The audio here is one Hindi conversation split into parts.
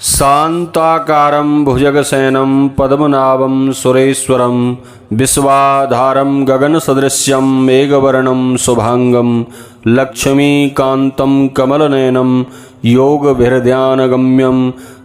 शान्ताकारं भुजगशयनं पद्मनाभं सुरेश्वरं विश्वाधारं गगनसदृश्यं मेघवर्णं शुभांगं लक्ष्मीकान्तं कमलनयनं योगभिर्ध्यानगम्यं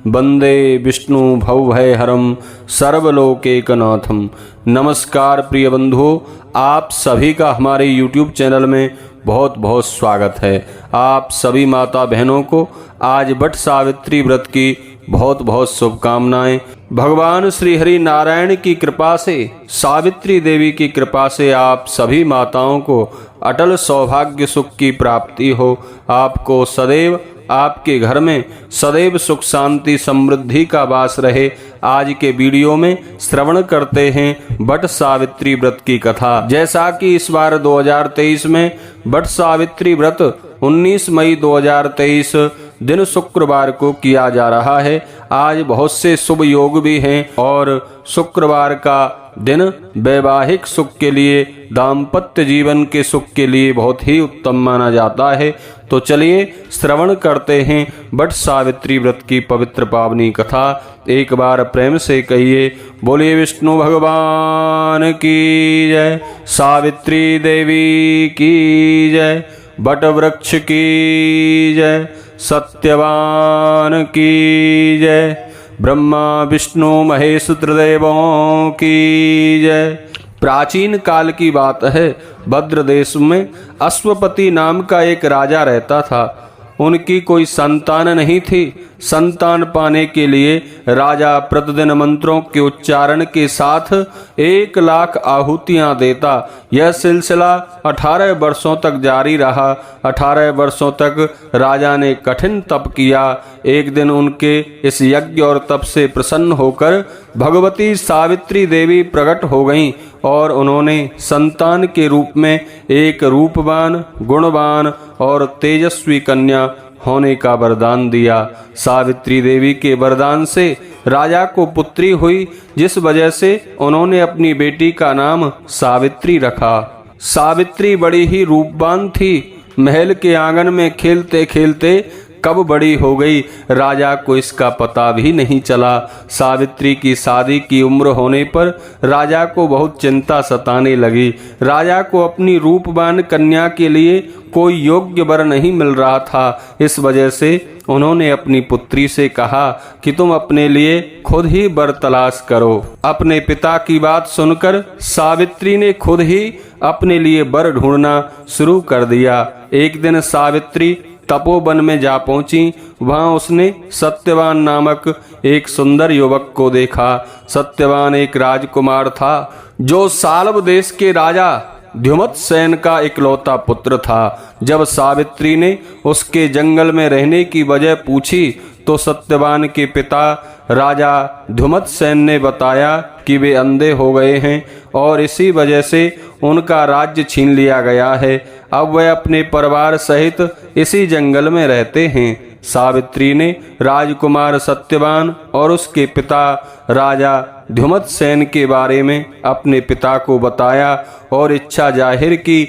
वन्दे विष्णुभवभयहरं सर्वलोकैकनाथं। नमस्कार प्रिय बंधुओं, आप सभी का हमारे YouTube चैनल में बहुत बहुत स्वागत है। आप सभी माता बहनों को आज वट सावित्री व्रत की बहुत बहुत शुभकामनाएं। भगवान श्री हरि नारायण की कृपा से, सावित्री देवी की कृपा से आप सभी माताओं को अटल सौभाग्य सुख की प्राप्ति हो। आपको सदैव आपके घर में सदैव सुख शांति समृद्धि का वास रहे। आज के वीडियो में श्रवण करते हैं वट सावित्री व्रत की कथा। जैसा कि इस बार 2023 में वट सावित्री व्रत 19 मई 2023 दिन शुक्रवार को किया जा रहा है। आज बहुत से शुभ योग भी हैं और शुक्रवार का दिन वैवाहिक सुख के लिए, दाम्पत्य जीवन के सुख के लिए बहुत ही उत्तम माना जाता है। तो चलिए श्रवण करते हैं वट सावित्री व्रत की पवित्र पावनी कथा। एक बार प्रेम से कहिए, बोलिए विष्णु भगवान की जय, सावित्री देवी की जय, वट वृक्ष की जय, सत्यवान की जय, ब्रह्मा विष्णु महेश त्रिदेवों की जय। प्राचीन काल की बात है, भद्र देश में अश्वपति नाम का एक राजा रहता था। उनकी कोई संतान नहीं थी। संतान पाने के लिए राजा प्रतिदिन मंत्रों के उच्चारण के साथ 1 लाख आहुतियां देता। यह सिलसिला 18 वर्षों तक जारी रहा। 18 वर्षों तक राजा ने कठिन तप किया। एक दिन उनके इस यज्ञ और तप से प्रसन्न होकर भगवती सावित्री देवी प्रकट हो गईं और उन्होंने संतान के रूप में एक रूपवान, गुणवान और तेजस्वी कन्या होने का वरदान दिया। सावित्री देवी के वरदान से राजा को पुत्री हुई, जिस वजह से उन्होंने अपनी बेटी का नाम सावित्री रखा। सावित्री बड़ी ही रूपवान थी। महल के आंगन में खेलते खेलते कब बड़ी हो गई, राजा को इसका पता भी नहीं चला। सावित्री की शादी की उम्र होने पर राजा को बहुत चिंता सताने लगी। राजा को अपनी रूपवान कन्या के लिए कोई योग्य वर नहीं मिल रहा था। इस वजह से उन्होंने अपनी पुत्री से कहा कि तुम अपने लिए खुद ही वर तलाश करो। अपने पिता की बात सुनकर सावित्री ने खुद ही अपने लिए वर ढूंढना शुरू कर दिया। एक दिन सावित्री तपोवन में जा पहुंची। वहां उसने सत्यवान नामक एक सुंदर युवक को देखा। सत्यवान एक राजकुमार था जो साल्व देश के राजा द्युमत्सेन का इकलौता पुत्र था। जब सावित्री ने उसके जंगल में रहने की वजह पूछी तो सत्यवान के पिता राजा द्युमत्सेन ने बताया कि वे अंधे हो गए हैं और इसी वजह से उनका राज्य छीन लिया गया है। अब वे अपने परिवार सहित इसी जंगल में रहते हैं। सावित्री ने राजकुमार सत्यवान और उसके पिता राजा द्युमत्सेन के बारे में अपने पिता को बताया और इच्छा जाहिर की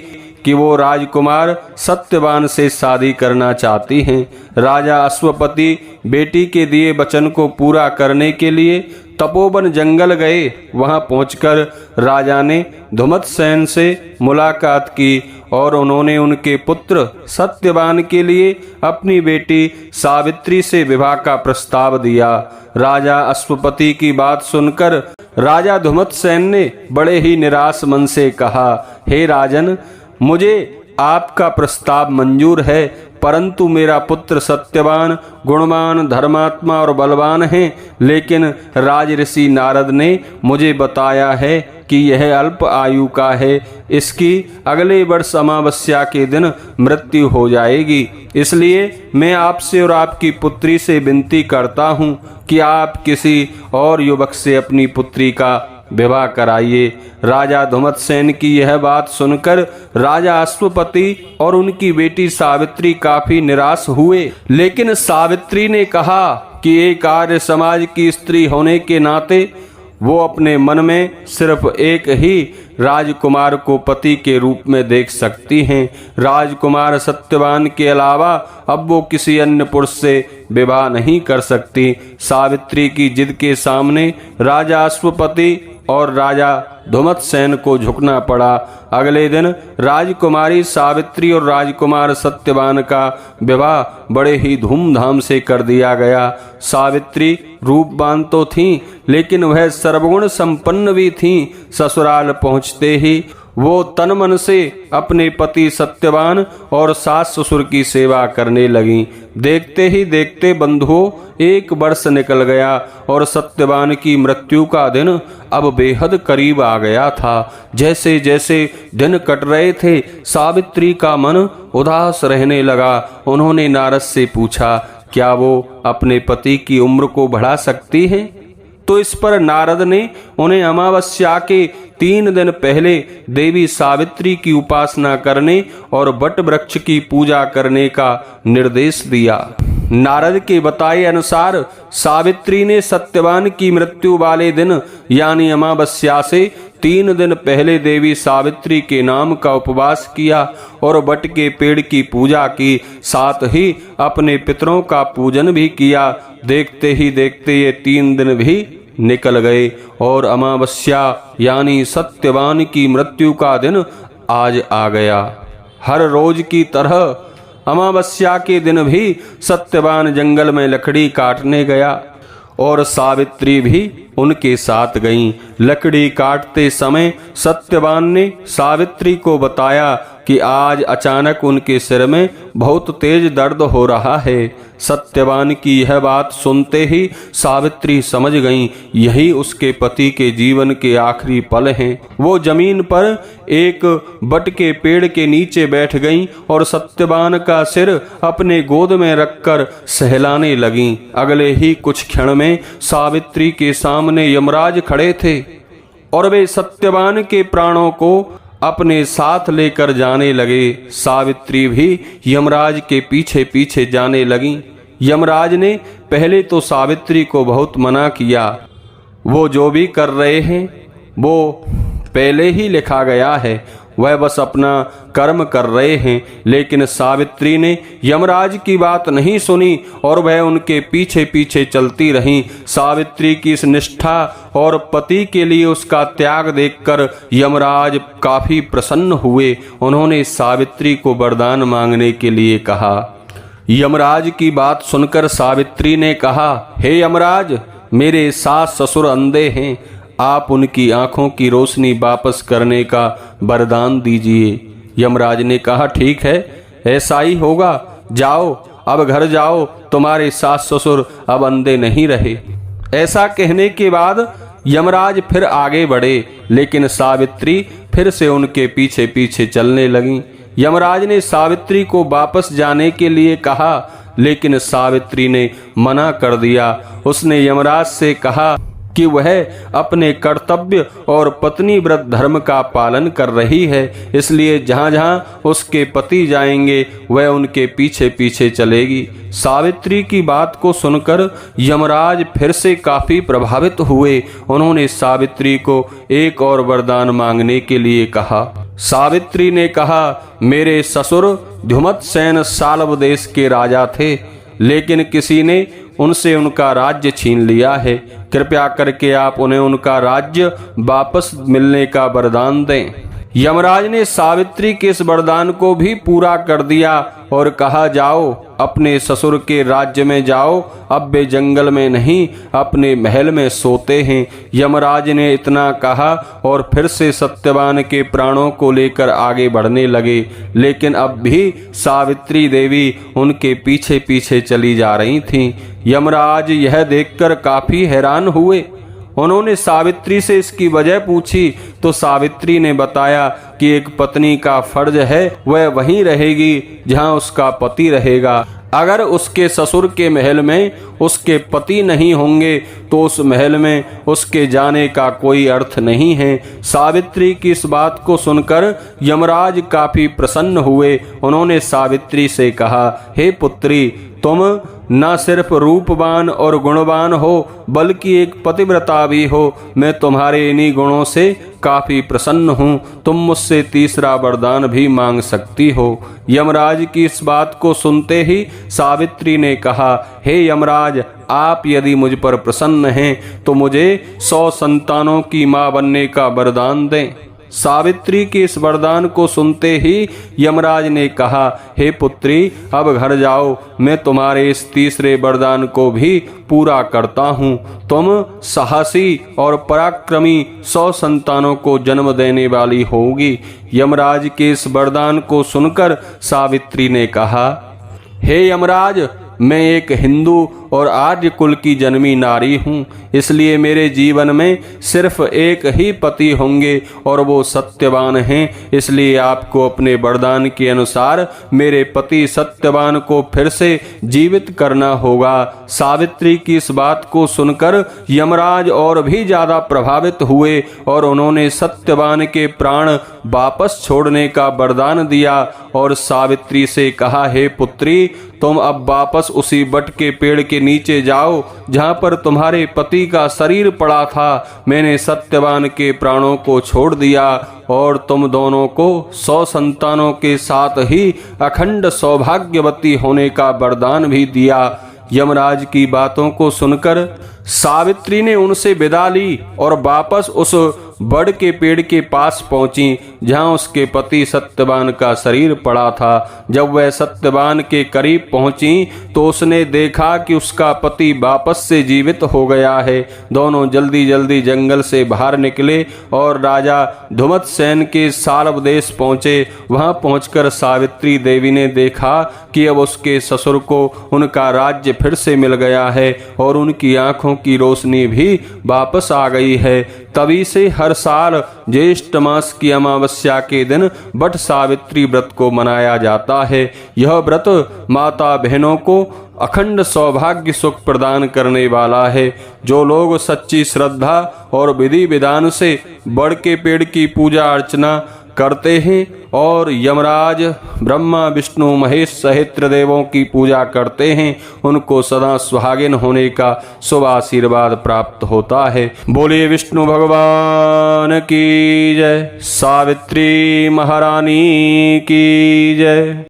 कि वो राजकुमार सत्यवान से शादी करना चाहती हैं। राजा अश्वपति बेटी के दिए वचन को पूरा करने के लिए तपोवन जंगल गए। वहां पहुंचकर राजा ने द्युमत्सेन से मुलाकात की और उन्होंने उनके पुत्र सत्यवान के लिए अपनी बेटी सावित्री से विवाह का प्रस्ताव दिया। राजा अश्वपति की बात सुनकर राजा द्युमत्सेन ने बड़े ही निराश मन से कहा, हे राजन, मुझे आपका प्रस्ताव मंजूर है, परंतु मेरा पुत्र सत्यवान गुणवान, धर्मात्मा और बलवान है। लेकिन राज ऋषि नारद ने मुझे बताया है कि यह अल्प आयु का है। इसकी अगले वर्ष अमावस्या के दिन मृत्यु हो जाएगी। इसलिए मैं आपसे और आपकी पुत्री से विनती करता हूँ कि आप किसी और युवक से अपनी पुत्री का विवाह कराइए। राजा द्युमत्सेन की यह बात सुनकर राजा अश्वपति और उनकी बेटी सावित्री काफी निराश हुए। लेकिन सावित्री ने कहा कि एक आर्य समाज की स्त्री होने के नाते वो अपने मन में सिर्फ एक ही राजकुमार को पति के रूप में देख सकती हैं। राजकुमार सत्यवान के अलावा अब वो किसी अन्य पुरुष से विवाह नहीं कर सकती। सावित्री की जिद के सामने राजा अश्वपति और राजा धुमतसेन को झुकना पड़ा। अगले दिन राजकुमारी सावित्री और राजकुमार सत्यवान का विवाह बड़े ही धूमधाम से कर दिया गया। सावित्री रूपवान तो थीं, लेकिन वह सर्वगुण संपन्न भी थीं। ससुराल पहुँचते ही वो तन मन से अपने पति सत्यवान और सास ससुर की सेवा करने लगीं। देखते ही देखते बंधुओं 1 वर्ष निकल गया और सत्यवान की मृत्यु का दिन अब बेहद करीब आ गया था। जैसे जैसे दिन कट रहे थे, सावित्री का मन उदास रहने लगा। उन्होंने नारद से पूछा, क्या वो अपने पति की उम्र को बढ़ा सकती हैं? तो इस पर नारद ने उन्हें अमावस्या के 3 दिन पहले देवी सावित्री की उपासना करने और वट वृक्ष की पूजा करने का निर्देश दिया। नारद के बताए अनुसार सावित्री ने सत्यवान की मृत्यु वाले दिन यानी अमावस्या से 3 दिन पहले देवी सावित्री के नाम का उपवास किया और वट के पेड़ की पूजा की, साथ ही अपने पितरों का पूजन भी किया। देखते ही देखते ये 3 दिन भी निकल गए और अमावस्या यानी सत्यवान की मृत्यु का दिन आज आ गया। हर रोज की तरह अमावस्या के दिन भी सत्यवान जंगल में लकड़ी काटने गया और सावित्री भी उनके साथ गईं। लकड़ी काटते समय सत्यवान ने सावित्री को बताया कि आज अचानक उनके सिर में बहुत तेज दर्द हो रहा है। सत्यवान की यह बात सुनते ही सावित्री समझ गईं, यही उसके पति के जीवन के आखिरी पल हैं। वो जमीन पर एक बट के पेड़ के नीचे बैठ गईं और सत्यवान का सिर अपने गोद में रखकर सहलाने लगीं। अगले ही कुछ क्षण में सावित्री के सामने यमराज खड़े थे और वे सत्यवान के प्राणों को अपने साथ लेकर जाने लगे। सावित्री भी यमराज के पीछे पीछे जाने लगीं। यमराज ने पहले तो सावित्री को बहुत मना किया। वो जो भी कर रहे हैं वो पहले ही लिखा गया है, वह बस अपना कर्म कर रहे हैं। लेकिन सावित्री ने यमराज की बात नहीं सुनी और वह उनके पीछे पीछे चलती रहीं। सावित्री की इस निष्ठा और पति के लिए उसका त्याग देखकर यमराज काफी प्रसन्न हुए। उन्होंने सावित्री को वरदान मांगने के लिए कहा। यमराज की बात सुनकर सावित्री ने कहा, हे यमराज, मेरे सास ससुर अंधे हैं, आप उनकी आंखों की रोशनी वापस करने का वरदान दीजिए। यमराज ने कहा, ठीक है, ऐसा ही होगा, जाओ अब घर जाओ, तुम्हारे सास ससुर अब अंधे नहीं रहे। ऐसा कहने के बाद यमराज फिर आगे बढ़े, लेकिन सावित्री फिर से उनके पीछे पीछे चलने लगी। यमराज ने सावित्री को वापस जाने के लिए कहा, लेकिन सावित्री ने मना कर दिया। उसने यमराज से कहा कि वह अपने कर्तव्य और पत्नी व्रत धर्म का पालन कर रही है, इसलिए जहाँ जहाँ उसके पति जाएंगे वह उनके पीछे पीछे चलेगी। सावित्री की बात को सुनकर यमराज फिर से काफी प्रभावित हुए। उन्होंने सावित्री को एक और वरदान मांगने के लिए कहा। सावित्री ने कहा, मेरे ससुर धुमतसेन साल्व देश के राजा थे, लेकिन किसी ने उनसे उनका राज्य छीन लिया है। कृपया करके आप उन्हें उनका राज्य वापस मिलने का वरदान दें। यमराज ने सावित्री के इस वरदान को भी पूरा कर दिया और कहा, जाओ अपने ससुर के राज्य में जाओ, अब वे जंगल में नहीं अपने महल में सोते हैं। यमराज ने इतना कहा और फिर से सत्यवान के प्राणों को लेकर आगे बढ़ने लगे, लेकिन अब भी सावित्री देवी उनके पीछे पीछे चली जा रही थीं। यमराज यह देखकर काफी हैरान हुए। उन्होंने सावित्री से इसकी वजह पूछी तो सावित्री ने बताया कि एक पत्नी का फर्ज है वह वहीं रहेगी जहां उसका पति रहेगा। अगर उसके ससुर के महल में उसके पति नहीं होंगे तो उस महल में उसके जाने का कोई अर्थ नहीं है। सावित्री की इस बात को सुनकर यमराज काफी प्रसन्न हुए। उन्होंने सावित्री से कहा, हे पुत्री, तुम न सिर्फ रूपवान और गुणवान हो बल्कि एक पतिव्रता भी हो। मैं तुम्हारे इन्हीं गुणों से काफी प्रसन्न हूँ। तुम मुझसे तीसरा वरदान भी मांग सकती हो। यमराज की इस बात को सुनते ही सावित्री ने कहा, हे यमराज, आप यदि मुझ पर प्रसन्न हैं तो मुझे 100 संतानों की मां बनने का वरदान दें। सावित्री के इस वरदान को सुनते ही यमराज ने कहा, हे पुत्री, अब घर जाओ, मैं तुम्हारे इस तीसरे वरदान को भी पूरा करता हूँ। तुम साहसी और पराक्रमी 100 संतानों को जन्म देने वाली होगी। यमराज के इस वरदान को सुनकर सावित्री ने कहा, हे यमराज, मैं एक हिंदू और आर्य कुल की जन्मी नारी हूँ, इसलिए मेरे जीवन में सिर्फ एक ही पति होंगे और वो सत्यवान हैं। इसलिए आपको अपने वरदान के अनुसार मेरे पति सत्यवान को फिर से जीवित करना होगा। सावित्री की इस बात को सुनकर यमराज और भी ज्यादा प्रभावित हुए और उन्होंने सत्यवान के प्राण वापस छोड़ने का वरदान दिया और सावित्री से कहा, हे पुत्री, तुम अब वापस उसी वट के पेड़ के नीचे जाओ जहां पर तुम्हारे पति का शरीर पड़ा था। मैंने सत्यवान के प्राणों को छोड़ दिया और तुम दोनों को 100 संतानों के साथ ही अखंड सौभाग्यवती होने का वरदान भी दिया। यमराज की बातों को सुनकर सावित्री ने उनसे विदा ली और वापस उस बड़ के पेड़ के पास पहुंची जहां उसके पति सत्यवान का शरीर पड़ा था। जब वह सत्यवान के करीब पहुंची तो उसने देखा कि उसका पति वापस से जीवित हो गया है। दोनों जल्दी जल्दी जंगल से बाहर निकले और राजा धुमतसेन के साल्व देश पहुंचे। वहां पहुंचकर सावित्री देवी ने देखा कि अब उसके ससुर को उनका राज्य फिर से मिल गया है और उनकी आंखों की रोशनी भी वापस आ गई है। तभी से हर साल ज्येष्ठ मास की अमावस्या के दिन वट सावित्री व्रत को मनाया जाता है। यह व्रत माता बहनों को अखंड सौभाग्य सुख प्रदान करने वाला है। जो लोग सच्ची श्रद्धा और विधि विधान से बड़ के पेड़ की पूजा अर्चना करते हैं और यमराज, ब्रह्मा, विष्णु, महेश सहित देवों की पूजा करते हैं, उनको सदा सुहागिन होने का शुभ आशीर्वाद प्राप्त होता है। बोलिए विष्णु भगवान की जय, सावित्री महारानी की जय।